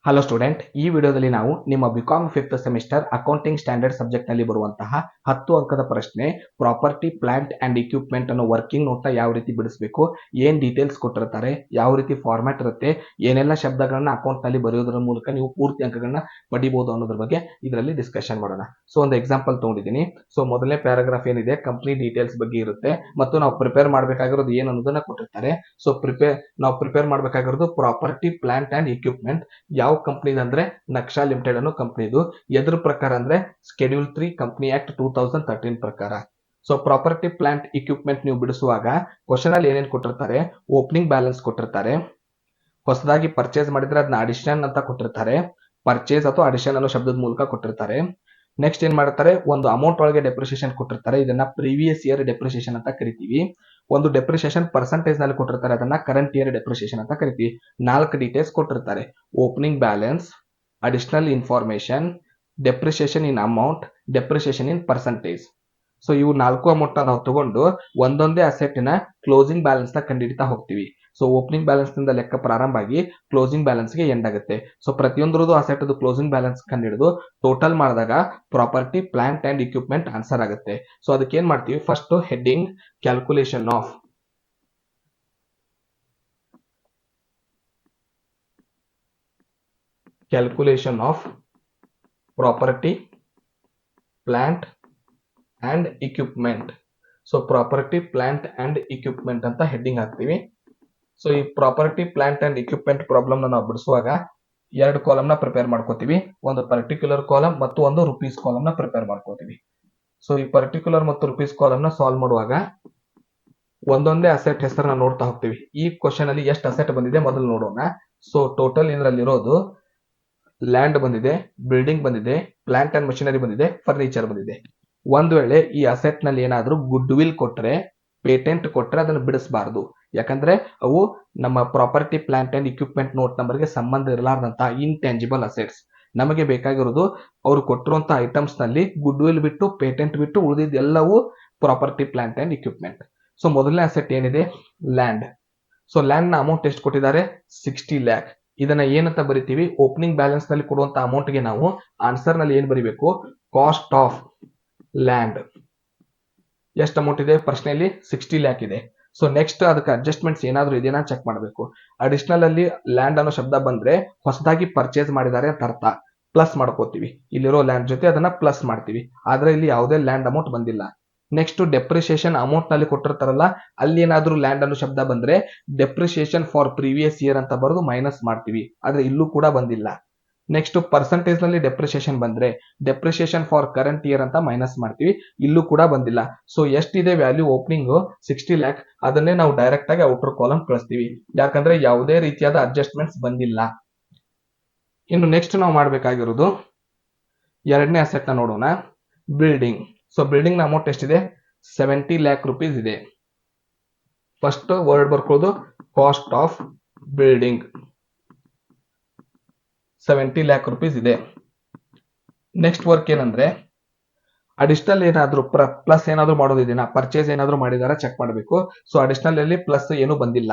Hello student, ಈ ವಿಡಿಯೋದಲ್ಲಿ ನಾವು ನಿಮ್ಮ BCom 5th semester accounting standard subject ನಲ್ಲಿ ಬರುವಂತಹ 10 ಅಂಕದ ಪ್ರಶ್ನೆ ಪ್ರಾಪರ್ಟಿ ಪ್ಲಾಂಟ್ ಅಂಡ್ ಇಕ್ವಿಪ್ಮೆಂಟ್ ಅನ್ನೋ ವರ್ಕಿಂಗ್ ನೋಟ್ ಯಾವ ರೀತಿ ಬಿಡಿಸಬೇಕು, ಏನ್ ಡೀಟೇಲ್ಸ್ ಕೊಟ್ಟಿರ್ತಾರೆ, ಯಾವ ರೀತಿ ಫಾರ್ಮ್ಯಾಟ್ ಇರುತ್ತೆ, ಏನೆಲ್ಲ ಶಬ್ದಗಳನ್ನ ಅಕೌಂಟ್ ನಲ್ಲಿ ಬರೆಯೋದ್ರ ಮೂಲಕ ನೀವು ಪೂರ್ತಿ ಅಂಕಗಳನ್ನ ಪಡಿಬಹುದು ಅನ್ನೋದ್ರ ಬಗ್ಗೆ ಇದರಲ್ಲಿ ಡಿಸ್ಕಷನ್ ಮಾಡೋಣ. ಸೊ ಒಂದು ಎಕ್ಸಾಂಪಲ್ ತಗೊಂಡಿದ್ದೀನಿ. ಸೊ ಮೊದಲನೇ ಪ್ಯಾರಾಗ್ರಾಫ್ ಏನಿದೆ ಕಂಪ್ನಿ ಡೀಟೇಲ್ಸ್ ಬಗ್ಗೆ ಇರುತ್ತೆ ಮತ್ತು ನಾವು ಪ್ರಿಪೇರ್ ಮಾಡಬೇಕಾಗಿರೋದು ಏನು ಅನ್ನೋದನ್ನ ಕೊಟ್ಟಿರ್ತಾರೆ. ಸೊ ನಾವು ಪ್ರಿಪೇರ್ ಮಾಡಬೇಕಾಗಿರೋದು ಪ್ರಾಪರ್ಟಿ ಪ್ಲಾಂಟ್ ಅಂಡ್ ಇಕ್ವಿಪ್ಮೆಂಟ್. ಯಾವ ಕಂಪ್ನಿ ಅಂದ್ರೆ ನಕ್ಷಾ ಲಿಮಿಟೆಡ್ ಅನ್ನೋ ಕಂಪ್ನಿದು. ಎದ್ರ ಪ್ರಕಾರ ಅಂದ್ರೆ ಶೆಡ್ಯೂಲ್ 3 ಕಂಪನಿ ಆಕ್ಟ್ 2013 ಪ್ರಕಾರ. ಸೊ ಪ್ರಾಪರ್ಟಿ ಪ್ಲಾಂಟ್ ಇಕ್ವಿಪ್ಮೆಂಟ್ ನೀವು ಬಿಡಿಸುವಾಗ ಕ್ವಶನ್ ಅಲ್ಲಿ ಏನೇನು ಕೊಟ್ಟಿರ್ತಾರೆ, ಓಪನಿಂಗ್ ಬ್ಯಾಲೆನ್ಸ್ ಕೊಟ್ಟಿರ್ತಾರೆ, ಹೊಸದಾಗಿ ಪರ್ಚೇಸ್ ಮಾಡಿದ್ರೆ ಅದನ್ನ ಅಡಿಷನ್ ಅಂತ ಕೊಟ್ಟಿರ್ತಾರೆ, ಪರ್ಚೇಸ್ ಅಥವಾ ಅಡಿಷನ್ ಅನ್ನೋ ಶಬ್ದದ ಮೂಲಕ ಕೊಟ್ಟಿರ್ತಾರೆ. ನೆಕ್ಸ್ಟ್ ಏನ್ ಮಾಡ್ತಾರೆ, ಒಂದು ಅಮೌಂಟ್ ಒಳಗೆ ಡೆಪ್ರಿಸಿಯೇಷನ್ ಕೊಟ್ಟಿರ್ತಾರೆ, ಇದನ್ನ ಪ್ರೀವಿಯಸ್ ಇಯರ್ ಡೆಪ್ರಿಸಿಯೇಷನ್ ಅಂತ ಕರಿತೀವಿ. ಒಂದು ಡೆಪ್ರಿಸಿಯೇಷನ್ ಪರ್ಸೆಂಟೇಜ್ ನಲ್ಲಿ ಕೊಟ್ಟಿರ್ತಾರೆ, ಅದನ್ನ ಕರೆಂಟ್ ಇಯರ್ ಡೆಪ್ರಿಸಿಯೇಷನ್ ಅಂತ ಕರಿತೀವಿ. 4 ಡೀಟೇಲ್ಸ್ ಕೊಟ್ಟಿರ್ತಾರೆ, opening balance, additional information, depreciation ಇನ್ ಅಮೌಂಟ್, ಡೆಪ್ರಿಸಿಯೇಷನ್ ಇನ್ ಪರ್ಸೆಂಟೇಜ್. ಸೊ ಇವು 4 ಅಮೌಂಟ್ ನಾವು ತಗೊಂಡು ಒಂದೊಂದೇ ಅಸೆಟ್ ನ ಕ್ಲೋಸಿಂಗ್ ಬ್ಯಾಲೆನ್ಸ್ ನ ಕಂಡುಹಿಡಿತಾ ಹೋಗ್ತೀವಿ. ಸೊ ಓಪನಿಂಗ್ ಬ್ಯಾಲೆನ್ಸ್ ನಿಂದ ಲೆಕ್ಕ ಪ್ರಾರಂಭ ಆಗಿ ಕ್ಲೋಸಿಂಗ್ ಬ್ಯಾಲೆನ್ಸ್ ಗೆ ಎಂಡ್ ಆಗುತ್ತೆ. ಸೊ ಪ್ರತಿಯೊಂದರದು ಅಸೆಟ್ ಕ್ಲೋಸಿಂಗ್ ಬ್ಯಾಲೆನ್ಸ್ ಕಂಡುಹಿಡಿದು ಟೋಟಲ್ ಮಾಡಿದಾಗ property plant and equipment answer ಆಗುತ್ತೆ. ಸೊ ಅದಕ್ಕೆ ಏನ್ ಮಾಡ್ತೀವಿ, first heading calculation of property plant and equipment. So property plant and equipment ಅಂತ ಹೆಡ್ಡಿಂಗ್ ಹಾಕ್ತೀವಿ. ಸೊ ಈ property plant and equipment problem ನಾವು ಬಿಡಿಸುವಾಗ 2 ಕಾಲಮ್ ನ ಪ್ರಿಪೇರ್ ಮಾಡ್ಕೋತೀವಿ, ಒಂದು ಪರ್ಟಿಕ್ಯುಲರ್ ಕಾಲಮ್ ಮತ್ತು ಒಂದು ರುಪೀಸ್ ಕಾಲಮ್ ನ ಪ್ರಿಪೇರ್ ಮಾಡ್ಕೋತೀವಿ. ಸೊ ಈ ಪರ್ಟಿಕ್ಯುಲರ್ ಮತ್ತು ರುಪೀಸ್ ಕಾಲಮ್ ನ ಸಾಲ್ವ್ ಮಾಡುವಾಗ ಒಂದೊಂದೇ ಅಸೆಟ್ ಹೆಸರನ್ನ ನೋಡ್ತಾ ಹೋಗ್ತೀವಿ. ಈ ಕ್ವಶನ್ ಅಲ್ಲಿ ಎಷ್ಟು ಅಸೆಟ್ ಬಂದಿದೆ ಮೊದಲು ನೋಡೋಣ. ಸೊ ಟೋಟಲ್ ಇದರಲ್ಲಿರೋದು ಲ್ಯಾಂಡ್ ಬಂದಿದೆ, ಬಿಲ್ಡಿಂಗ್ ಬಂದಿದೆ, ಪ್ಲಾಂಟ್ ಅಂಡ್ ಮಷಿನರಿ ಬಂದಿದೆ, ಫರ್ನಿಚರ್ ಬಂದಿದೆ. ಒಂದ್ ವೇಳೆ ಈ ಅಸೆಟ್ ನಲ್ಲಿ ಏನಾದ್ರೂ ಗುಡ್ ವಿಲ್ ಕೊಟ್ರೆ, ಪೇಟೆಂಟ್ ಕೊಟ್ರೆ ಅದನ್ನು ಬಿಡಿಸಬಾರದು. ಯಾಕಂದ್ರೆ ಅವು ನಮ್ಮ property plant and equipment note ನಂಬರ್ಗೆ ಸಂಬಂಧ ಇರಲಾರ್ದಂತ ಇನ್ಟ್ಯಾಂಜಿಬಲ್ ಅಸೆಟ್ಸ್. ನಮಗೆ ಬೇಕಾಗಿರೋದು ಅವರು ಕೊಟ್ಟಿರುವಂತ ಐಟಮ್ಸ್ ನಲ್ಲಿ ಗುಡ್ ವಿಲ್ ಬಿಟ್ಟು ಪೇಟೆಂಟ್ ಬಿಟ್ಟು ಉಳಿದಿದ್ದೆಲ್ಲವೂ property plant and equipment. So ಮೊದಲನೇ ಅಸೆಟ್ ಏನಿದೆ, ಲ್ಯಾಂಡ್. ಸೊ ಲ್ಯಾಂಡ್ ನ ಅಮೌಂಟ್ ಎಷ್ಟು ಕೊಟ್ಟಿದ್ದಾರೆ, 60 ಲ್ಯಾಕ್. ಇದನ್ನ ಏನಂತ ಬರಿತೀವಿ, ಓಪನಿಂಗ್ ಬ್ಯಾಲೆನ್ಸ್ ನಲ್ಲಿ ಕೊಡುವಂತ ಅಮೌಂಟ್ ಗೆ ನಾವು ಆನ್ಸರ್ ನಲ್ಲಿ ಏನ್ ಬರಿಬೇಕು, ಕಾಸ್ಟ್ ಆಫ್ ಲ್ಯಾಂಡ್. ಎಷ್ಟು ಅಮೌಂಟ್ ಇದೆ ಪ್ರಶ್ನೆಯಲ್ಲಿ, 60 ಲ್ಯಾಕ್ ಇದೆ. ಸೊ ನೆಕ್ಸ್ಟ್ ಅದಕ್ಕೆ ಅಡ್ಜಸ್ಟ್ಮೆಂಟ್ಸ್ ಏನಾದ್ರು ಇದೆಯಾ ಚೆಕ್ ಮಾಡಬೇಕು. ಅಡಿಷನಲ್ ಅಲ್ಲಿ ಲ್ಯಾಂಡ್ ಅನ್ನೋ ಶಬ್ದ ಬಂದ್ರೆ ಹೊಸದಾಗಿ ಪರ್ಚೇಸ್ ಮಾಡಿದ್ದಾರೆ ಅಂತ ಅರ್ಥ, ಪ್ಲಸ್ ಮಾಡ್ಕೋತೀವಿ. ಇಲ್ಲಿರೋ ಲ್ಯಾಂಡ್ ಜೊತೆ ಅದನ್ನ ಪ್ಲಸ್ ಮಾಡ್ತೀವಿ, ಆದ್ರೆ ಇಲ್ಲಿ ಯಾವುದೇ ಲ್ಯಾಂಡ್ ಅಮೌಂಟ್ ಬಂದಿಲ್ಲ. ನೆಕ್ಸ್ಟ್ ಡೆಪ್ರಿಸಿಯೇಷನ್ ಅಮೌಂಟ್ ನಲ್ಲಿ ಕೊಟ್ಟಿರ್ತಾರಲ್ಲ, ಅಲ್ಲಿ ಏನಾದ್ರೂ ಲ್ಯಾಂಡ್ ಅನ್ನೋ ಶಬ್ದ ಬಂದ್ರೆ ಡೆಪ್ರಿಸಿಯೇಷನ್ ಫಾರ್ ಪ್ರೀವಿಯಸ್ ಇಯರ್ ಅಂತ ಬರೆದು ಮೈನಸ್ ಮಾಡ್ತೀವಿ, ಆದ್ರೆ ಇಲ್ಲೂ ಕೂಡ ಬಂದಿಲ್ಲ. ನೆಕ್ಸ್ಟ್ ಪರ್ಸೆಂಟೇಜ್ ನಲ್ಲಿ ಡೆಪ್ರಿಸಿಯೇಷನ್ ಬಂದ್ರೆ ಡೆಪ್ರಿಸಿಯೇಷನ್ ಫಾರ್ ಕರೆಂಟ್ ಇಯರ್ ಅಂತ ಮೈನಸ್ ಮಾಡ್ತೀವಿ, ಇಲ್ಲೂ ಕೂಡ ಬಂದಿಲ್ಲ. ಸೊ ಎಷ್ಟಿದೆ ವ್ಯಾಲ್ಯೂ ಓಪನಿಂಗ್ 60 ಲ್ಯಾಕ್, ಅದನ್ನೇ ನಾವು ಡೈರೆಕ್ಟ್ ಆಗಿ ಔಟರ್ ಕಾಲಮ್ ಕಳಿಸ್ತೀವಿ, ಯಾಕಂದ್ರೆ ಯಾವುದೇ ರೀತಿಯಾದ ಅಡ್ಜಸ್ಟ್ಮೆಂಟ್ಸ್ ಬಂದಿಲ್ಲ. ಇನ್ನು ನೆಕ್ಸ್ಟ್ ನಾವು ಮಾಡಬೇಕಾಗಿರೋದು ಎರಡನೇ ಅಸೆಟ್ ನ ನೋಡೋಣ, ಬಿಲ್ಡಿಂಗ್. ಸೊ ಬಿಲ್ಡಿಂಗ್ ನ ಅಮೌಂಟ್ ಎಷ್ಟಿದೆ, 70 ಲ್ಯಾಕ್ ರುಪೀಸ್ ಇದೆ. ಫಸ್ಟ್ ವರ್ಡ್ ಬರ್ಕೊಳ್ಳೋದು cost of building, 70 lakh rupees ಇದೆ. ನೆಕ್ಸ್ಟ್ ವರ್ಕ್ ಏನಂದ್ರೆ ಅಡಿಷನಲ್ ಏನಾದ್ರು ಪ್ಲಸ್ ಏನಾದ್ರು ಮಾಡೋದಿದೆನಾ, ಪರ್ಚೇಸ್ ಏನಾದ್ರು ಮಾಡಿದಾರ ಚೆಕ್ ಮಾಡಬೇಕು. ಸೊ ಅಡಿಷನಲ್ ಅಲ್ಲಿ ಪ್ಲಸ್ ಏನು ಬಂದಿಲ್ಲ.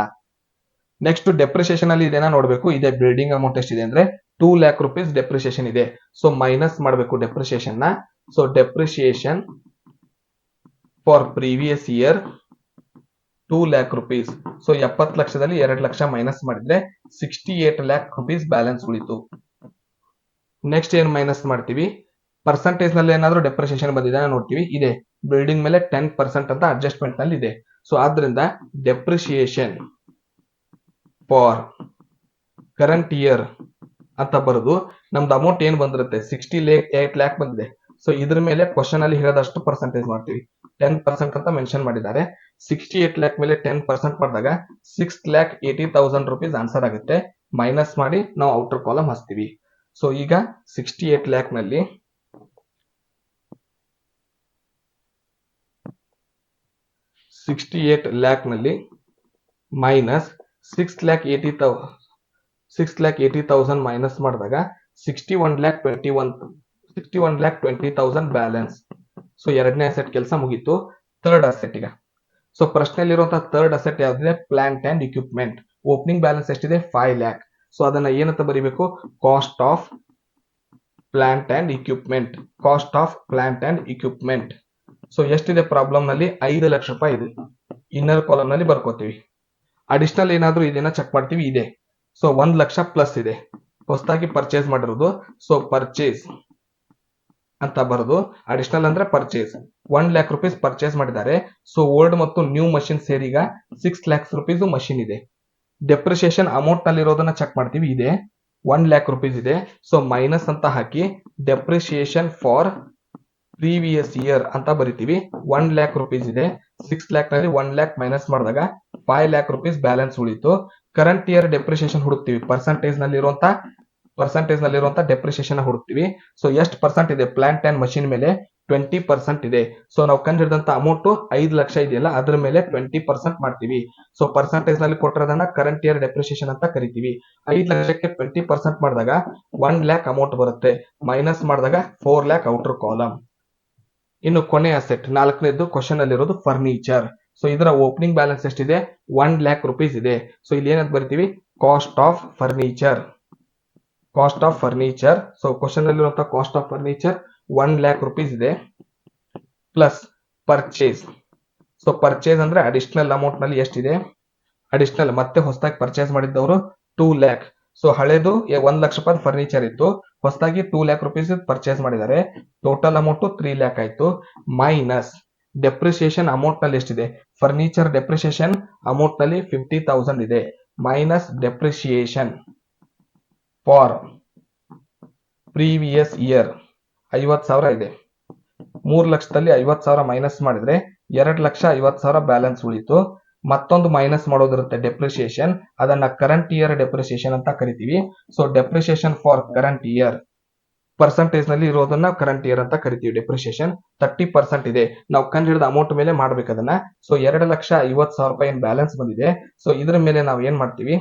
ನೆಕ್ಸ್ಟ್ ಡೆಪ್ರಿಸಿಯೇಷನ್ ಅಲ್ಲಿ ಇದೇನಾ ನೋಡಬೇಕು. ಇದೆ ಬಿಲ್ಡಿಂಗ್ ಅಮೌಂಟ್ ಎಷ್ಟಿದೆ ಅಂದ್ರೆ 2 ಲ್ಯಾಕ್ ರುಪೀಸ್ ಡೆಪ್ರಿಸಿಯೇಷನ್ ಇದೆ. ಸೊ ಮೈನಸ್ ಮಾಡಬೇಕು ಡೆಪ್ರಿಸಿಯೇಷನ್ ನ. So depreciation for previous year 2 lac rupees. So 70 ಲಕ್ಷದಲ್ಲಿ 2 lakh minus ಮಾಡಿದ್ರೆ 68 ಲ್ಯಾಕ್ ರುಪೀಸ್ ಬ್ಯಾಲೆನ್ಸ್ ಉಳಿತು. ನೆಕ್ಸ್ಟ್ ಏನ್ ಮೈನಸ್ ಮಾಡ್ತೀವಿ, ಪರ್ಸೆಂಟೇಜ್ ನಲ್ಲಿ ಏನಾದ್ರೂ ಡೆಪ್ರಿಸಿಯೇಷನ್ ಬಂದಿದೆ ನೋಡ್ತೀವಿ, ಇದೆ ಬಿಲ್ಡಿಂಗ್ ಮೇಲೆ 10% ಅಂತ ಅಡ್ಜಸ್ಟ್ಮೆಂಟ್ ನಲ್ಲಿ ಇದೆ. ಸೊ ಆದ್ರಿಂದ ಡೆಪ್ರಿಸಿಯೇಷನ್ ಫಾರ್ ಕರೆಂಟ್ ಇಯರ್ ಅಂತ ಬರೆದು ನಮ್ದು ಅಮೌಂಟ್ ಏನ್ ಬಂದಿರುತ್ತೆ 68 ಲ್ಯಾಕ್ ಬಂದಿದೆ. ಸೊ ಇದ್ರ ಮೇಲೆ ಕ್ವಶನ್ ಅಲ್ಲಿ ಹೇಳದಷ್ಟು ಪರ್ಸೆಂಟೇಜ್ ಮಾಡ್ತೀವಿ, 10% ಅಂತ ಮೆನ್ಷನ್ ಮಾಡಿದ್ದಾರೆ. 68 ಲ್ಯಾಕ್ ಮೇಲೆ 10% ಮಾಡಿದಾಗ 6,80,000 ರುಪೀಸ್ ಆನ್ಸರ್ ಆಗುತ್ತೆ. ಮೈನಸ್ ಮಾಡಿ ನಾವು ಔಟರ್ ಕಾಲಮ್ ಹಚ್ತೀವಿ. ಸೊ ಈಗ 68 ಲ್ಯಾಕ್ ನಲ್ಲಿ ಮೈನಸ್ 6,80,000 ಮೈನಸ್ ಮಾಡಿದಾಗ 61,20,000 ಬ್ಯಾಲೆನ್ಸ್. ಸೊ ಎರಡನೇ ಅಸೆಟ್ ಕೆಲಸ ಮುಗೀತು. ಥರ್ಡ್ ಅಸೆಟ್ ಈಗ. ಸೊ ಪ್ರಶ್ನೆಯಲ್ಲಿರುವಂತಹ ಥರ್ಡ್ ಅಸೆಟ್ ಯಾವ್ದಿದೆ, plant and equipment. Opening balance ಎಷ್ಟಿದೆ, 5 ಲ್ಯಾಕ್. ಸೊ ಅದನ್ನ ಏನಂತ ಬರೀಬೇಕು, cost of plant and equipment. Cost of plant and equipment. So ಎಷ್ಟಿದೆ ಪ್ರಾಬ್ಲಮ್ ನಲ್ಲಿ, 5 ಲಕ್ಷ ರೂಪಾಯಿ ಇದೆ. ಇನ್ನರ್ ಕಾಲಮ್ ನಲ್ಲಿ ಬರ್ಕೋತೀವಿ. ಅಡಿಷನಲ್ ಏನಾದ್ರೂ ಇದನ್ನ ಚೆಕ್ ಮಾಡ್ತೀವಿ, ಇದೆ. ಸೊ 1 ಲಕ್ಷ ಪ್ಲಸ್ ಇದೆ, ಹೊಸದಾಗಿ ಪರ್ಚೇಸ್ ಮಾಡಿರೋದು. ಸೊ ಪರ್ಚೇಸ್ ಅಂತ ಬರೋದು, ಅಡಿಷನಲ್ ಅಂದ್ರೆ ಪರ್ಚೇಸ್. 1 ಲ್ಯಾಕ್ ರುಪೀಸ್ ಪರ್ಚೇಸ್ ಮಾಡಿದ್ದಾರೆ. ಸೊ ಓಲ್ಡ್ ಮತ್ತು ನ್ಯೂ ಮಷಿನ್ ಸೇರಿ ಈಗ 6 ಲ್ಯಾಕ್ಸ್ ರುಪೀಸ್ ಮಷಿನ್ ಇದೆ. ಡೆಪ್ರಿಸಿಯೇಷನ್ ಅಮೌಂಟ್ ನಲ್ಲಿ ಇರೋದನ್ನ ಚೆಕ್ ಮಾಡ್ತೀವಿ, ಇದೆ 1 ಲ್ಯಾಕ್ ರುಪೀಸ್ ಇದೆ. ಸೊ ಮೈನಸ್ ಅಂತ ಹಾಕಿ ಡೆಪ್ರಿಸಿಯೇಷನ್ ಫಾರ್ ಪ್ರೀವಿಯಸ್ ಇಯರ್ ಅಂತ ಬರಿತೀವಿ. 1 ಲ್ಯಾಕ್ ರುಪೀಸ್ ಇದೆ. 6 ಲ್ಯಾಕ್ ನಲ್ಲಿ 1 ಲ್ಯಾಕ್ ಮೈನಸ್ ಮಾಡಿದಾಗ 5 ಲ್ಯಾಕ್ ರುಪೀಸ್ ಬ್ಯಾಲೆನ್ಸ್ ಉಳಿತು. ಕರೆಂಟ್ ಇಯರ್ ಡೆಪ್ರಿಸಿಯೇಷನ್ ಹುಡುಕ್ತಿವಿ. ಪರ್ಸೆಂಟೇಜ್ ನಲ್ಲಿರುವಂತ ಡೆಪ್ರಿಸಿಯೇಷನ್ ಹುಡುಕ್ತಿವಿ. ಸೊ ಎಷ್ಟು ಪರ್ಸೆಂಟ್ ಇದೆ ಪ್ಲಾಂಟ್ ಅಂಡ್ ಮಷಿನ್ ಮೇಲೆ, 20% ಇದೆ. ಸೊ ನಾವು ಕಂಡಿಡಿದಂತ ಅಮೌಂಟ್ 5 ಲಕ್ಷ ಇದೆಯಲ್ಲ, ಅದ್ರ ಮೇಲೆ 20% ಮಾಡ್ತೀವಿ. ಸೊ ಪರ್ಸೆಂಟೇಜ್ ನಲ್ಲಿ ಕೊಟ್ಟಿರೋದನ್ನ ಕರೆಂಟ್ ಇಯರ್ ಡೆಪ್ರಿಸಿಯೇಷನ್ ಅಂತ ಕರಿತೀವಿ. 5 ಲಕ್ಷಕ್ಕೆ 20% ಮಾಡಿದಾಗ 1 ಲ್ಯಾಕ್ ಅಮೌಂಟ್ ಬರುತ್ತೆ. ಮೈನಸ್ ಮಾಡಿದಾಗ 4 ಲ್ಯಾಕ್ ಔಟರ್ ಕಾಲಮ್. ಇನ್ನು ಕೊನೆ ಅಸೆಟ್ 4ನೇದು ಕ್ವಶನ್ ಅಲ್ಲಿ ಇರೋದು ಫರ್ನಿಚರ್. ಸೊ ಇದರ ಓಪನಿಂಗ್ ಬ್ಯಾಲೆನ್ಸ್ ಎಷ್ಟಿದೆ, 1 ಲ್ಯಾಕ್ ರುಪೀಸ್ ಇದೆ. ಸೊ ಇಲ್ಲಿ ಏನಂತ ಬರಿತೀವಿ, cost of furniture. Cost of furniture. So question ಅಲ್ಲಿರುವಂತಹ cost of furniture 1 lakh rupees ಇದೆ. Plus purchase. ಸೊ ಪರ್ಚೇಸ್ ಅಂದ್ರೆ ಅಡಿಷನಲ್ ಅಮೌಂಟ್ ನಲ್ಲಿ ಎಷ್ಟಿದೆ, ಅಡಿಷನಲ್ ಮತ್ತೆ ಹೊಸದಾಗಿ ಪರ್ಚೇಸ್ ಮಾಡಿದ್ದವರು 2 ಲ್ಯಾಕ್. ಸೊ ಹಳೇದು 1 ಲಕ್ಷ ರೂಪಾಯಿ ಫರ್ನಿಚರ್ ಇತ್ತು, ಹೊಸದಾಗಿ 2 ಲ್ಯಾಕ್ ರುಪೀಸ್ ಪರ್ಚೇಸ್ ಮಾಡಿದ್ದಾರೆ. ಟೋಟಲ್ ಅಮೌಂಟ್ 3 ಲ್ಯಾಕ್ ಆಯ್ತು. ಮೈನಸ್ ಡೆಪ್ರಿಸಿಯೇಷನ್ ಅಮೌಂಟ್ ನಲ್ಲಿ ಎಷ್ಟಿದೆ, ಫರ್ನಿಚರ್ ಡೆಪ್ರಿಸಿಯೇಷನ್ ಅಮೌಂಟ್ ನಲ್ಲಿ 50,000 ಇದೆ. Minus depreciation for previous year 50,000 ಇದೆ. 3 ಲಕ್ಷದಲ್ಲಿ 50,000 ಮೈನಸ್ ಮಾಡಿದ್ರೆ 2,50,000 ಬ್ಯಾಲೆನ್ಸ್ ಉಳಿತು. ಮತ್ತೊಂದು ಮೈನಸ್ ಮಾಡೋದಿರುತ್ತೆ ಡೆಪ್ರಿಸಿಯೇಷನ್, ಅದನ್ನ ಕರೆಂಟ್ ಇಯರ್ ಡೆಪ್ರಿಸಿಯೇಷನ್ ಅಂತ ಕರಿತೀವಿ. So depreciation for current year percentage ನಲ್ಲಿ ಇರೋದನ್ನ ಕರೆಂಟ್ ಇಯರ್ ಅಂತ ಕರಿತೀವಿ. ಡೆಪ್ರಿಸಿಯೇಷನ್ 30% ಇದೆ. ನಾವು ಕಂಡಿಡಿದ ಅಮೌಂಟ್ ಮೇಲೆ ಮಾಡ್ಬೇಕು ಅದನ್ನ. ಸೊ 2,50,000 ರೂಪಾಯಿ ಏನ್ ಬ್ಯಾಲೆನ್ಸ್ ಬಂದಿದೆ, ಸೊ ಇದ್ರ ಮೇಲೆ ನಾವು ಏನ್ ಮಾಡ್ತೀವಿ,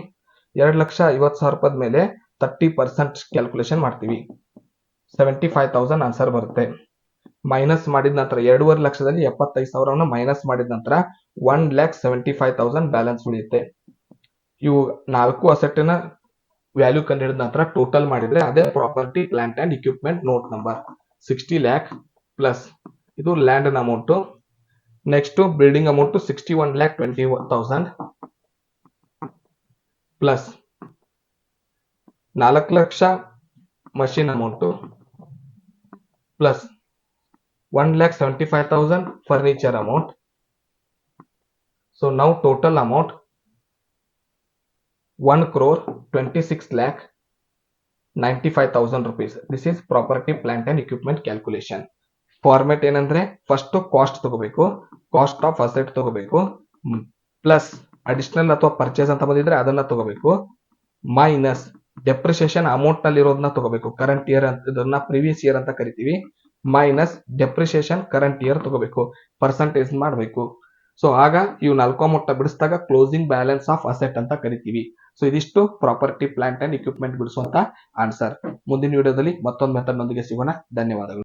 2,50,000 ರೂಪಾಯಿ ಮೇಲೆ 30% ಕ್ಯಾಲ್ಕುಲೇಷನ್ ಮಾಡ್ತೀವಿ. 75,000 ಆನ್ಸರ್ ಬರುತ್ತೆ. ಮೈನಸ್ ಮಾಡಿದ ನಂತರ 2.5 ಲಕ್ಷದಲ್ಲಿ 75,000 ಮೈನಸ್ ಮಾಡಿದ ನಂತರ 1,75,000 ಬ್ಯಾಲೆನ್ಸ್ ಉಳಿಯುತ್ತೆ. ಇವು 4 ಅಸೆಟ್ನ ವ್ಯಾಲ್ಯೂ ಕಂಡಿಡಿದ ನಂತರ ಟೋಟಲ್ ಮಾಡಿದ್ರೆ ಅದೇ property plant and equipment note number 60 lakh plus ಇದು land amount. Next building amount 61,20,000 plus 4 lakh machine amount plus 1,75,000 furniture amount. So ನಾವು total amount 1,26,95,000 rupees. This is property, plant and equipment calculation. Format ಏನಂದ್ರೆ first cost ತಗೋಬೇಕು, cost of asset ತಗೋಬೇಕು, plus additional ಅಥವಾ purchase ಅಂತ ಬಂದಿದ್ರೆ ಅದನ್ನ ತಗೋಬೇಕು, minus depreciation amount ನಲ್ಲಿ ಇರೋದನ್ನ ತಗೋಬೇಕು. ಕರೆಂಟ್ ಇಯರ್ ಅಂತ ಇದನ್ನ ಪ್ರೀವಿಯಸ್ ಇಯರ್ ಅಂತ ಕರಿತೀವಿ. ಮೈನಸ್ ಡೆಪ್ರಿಸಿಯೇಷನ್ ಕರೆಂಟ್ ಇಯರ್ ತಗೋಬೇಕು, ಪರ್ಸೆಂಟೇಜ್ ಮಾಡಬೇಕು. ಸೊ ಆಗ ಇವು 4 ಅಮೌಂಟ್ ಬಿಡಿಸಿದಾಗ ಕ್ಲೋಸಿಂಗ್ ಬ್ಯಾಲೆನ್ಸ್ ಆಫ್ ಅಸೆಟ್ ಅಂತ ಕರಿತೀವಿ. ಸೊ ಇದಿಷ್ಟು ಪ್ರಾಪರ್ಟಿ ಪ್ಲಾಂಟ್ ಅಂಡ್ ಇಕ್ವಿಪ್ಮೆಂಟ್ ಬಿಡಿಸುವಂತ ಆನ್ಸರ್. ಮುಂದಿನ ವಿಡಿಯೋದಲ್ಲಿ ಮತ್ತೊಂದು ಮೆಥಡ್ ನೊಂದಿಗೆ ಸಿಗೋಣ. ಧನ್ಯವಾದಗಳು.